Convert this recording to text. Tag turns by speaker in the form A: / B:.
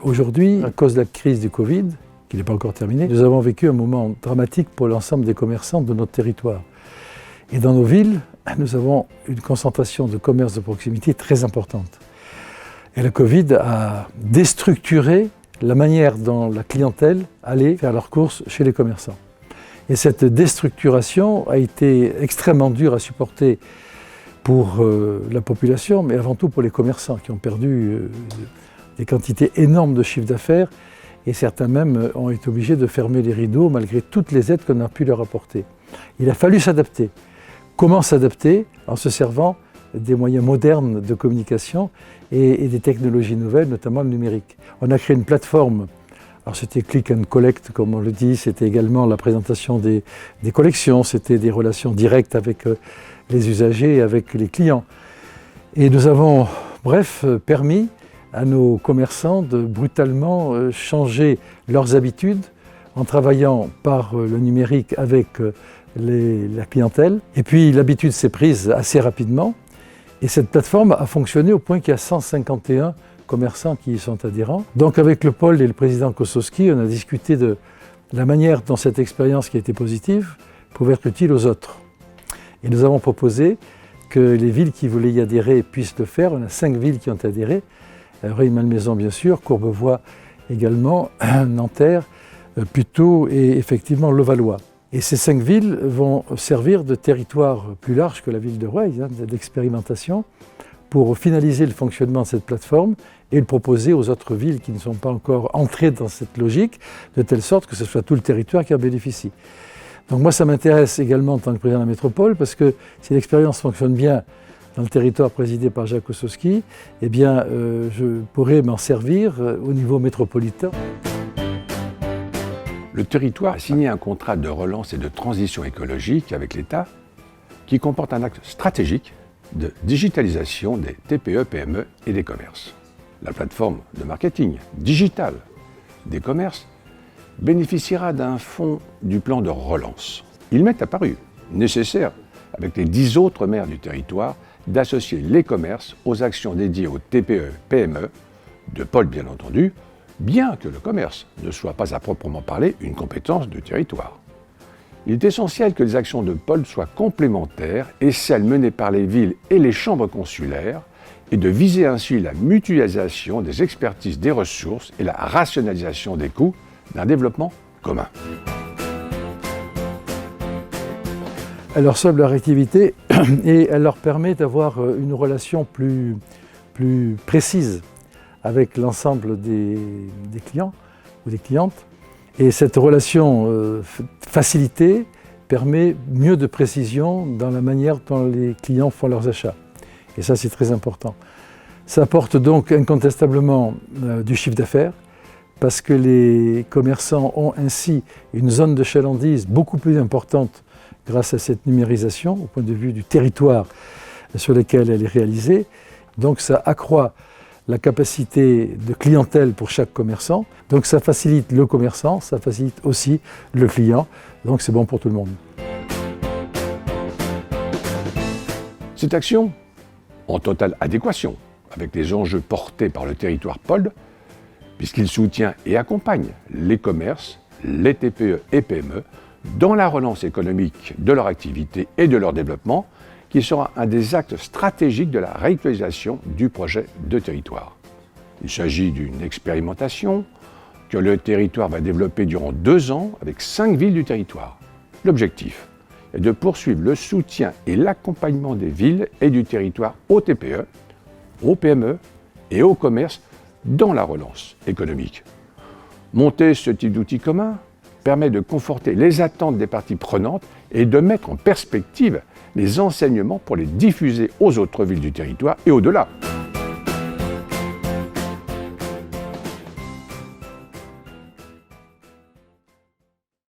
A: Aujourd'hui, à cause de la crise du Covid, qui n'est pas encore terminée, nous avons vécu un moment dramatique pour l'ensemble des commerçants de notre territoire. Et dans nos villes, nous avons une concentration de commerce de proximité très importante. Et le Covid a déstructuré la manière dont la clientèle allait faire leurs courses chez les commerçants. Et cette déstructuration a été extrêmement dure à supporter pour la population, mais avant tout pour les commerçants qui ont perdu des quantités énormes de chiffre d'affaires et certains même ont été obligés de fermer les rideaux malgré toutes les aides qu'on a pu leur apporter. Il a fallu s'adapter. Comment s'adapter? En se servant des moyens modernes de communication et des technologies nouvelles, notamment le numérique. On a créé une plateforme, alors c'était click and collect comme on le dit, c'était également la présentation des collections, c'était des relations directes avec les usagers et avec les clients. Et nous avons, bref, permis à nos commerçants de brutalement changer leurs habitudes en travaillant par le numérique avec la clientèle. Et puis l'habitude s'est prise assez rapidement et cette plateforme a fonctionné au point qu'il y a 151 commerçants qui y sont adhérents. Donc avec le pôle et le président Kosowski, on a discuté de la manière dont cette expérience qui a été positive pouvait être utile aux autres. Et nous avons proposé que les villes qui voulaient y adhérer puissent le faire. On a 5 villes qui ont adhéré. Rueil-Malmaison bien sûr, Courbevoie également, Nanterre, Puteaux et effectivement Levallois. Et ces 5 villes vont servir de territoire plus large que la ville de Rueil, d'expérimentation, pour finaliser le fonctionnement de cette plateforme et le proposer aux autres villes qui ne sont pas encore entrées dans cette logique, de telle sorte que ce soit tout le territoire qui en bénéficie. Donc moi ça m'intéresse également en tant que président de la métropole, parce que si l'expérience fonctionne bien dans le territoire présidé par Jacques Kosowski, eh bien je pourrais m'en servir au niveau métropolitain.
B: Le territoire a signé un contrat de relance et de transition écologique avec l'État qui comporte un acte stratégique de digitalisation des TPE, PME et des commerces. La plateforme de marketing digital des commerces bénéficiera d'un fonds du plan de relance. Il m'est apparu nécessaire, avec les 10 autres maires du territoire, d'associer les commerces aux actions dédiées aux TPE, PME, de pôle bien entendu, bien que le commerce ne soit pas à proprement parler une compétence du territoire. Il est essentiel que les actions de pôle soient complémentaires et celles menées par les villes et les chambres consulaires, et de viser ainsi la mutualisation des expertises des ressources et la rationalisation des coûts d'un développement commun.
A: Elle leur sauve leur activité et elle leur permet d'avoir une relation plus précise avec l'ensemble des clients ou des clientes. Et cette relation facilitée permet mieux de précision dans la manière dont les clients font leurs achats. Et ça, c'est très important. Ça apporte donc incontestablement du chiffre d'affaires, parce que les commerçants ont ainsi une zone de chalandise beaucoup plus importante grâce à cette numérisation, au point de vue du territoire sur lequel elle est réalisée. Donc ça accroît la capacité de clientèle pour chaque commerçant. Donc ça facilite le commerçant, ça facilite aussi le client. Donc c'est bon pour tout le monde.
B: Cette action, en totale adéquation avec les enjeux portés par le territoire pôle, puisqu'il soutient et accompagne les commerces, les TPE et PME dans la relance économique de leur activité et de leur développement, qui sera un des actes stratégiques de la réactualisation du projet de territoire. Il s'agit d'une expérimentation que le territoire va développer durant 2 ans avec 5 villes du territoire. L'objectif est de poursuivre le soutien et l'accompagnement des villes et du territoire aux TPE, aux PME et aux commerces dans la relance économique. Monter ce type d'outil commun permet de conforter les attentes des parties prenantes et de mettre en perspective les enseignements pour les diffuser aux autres villes du territoire et au-delà.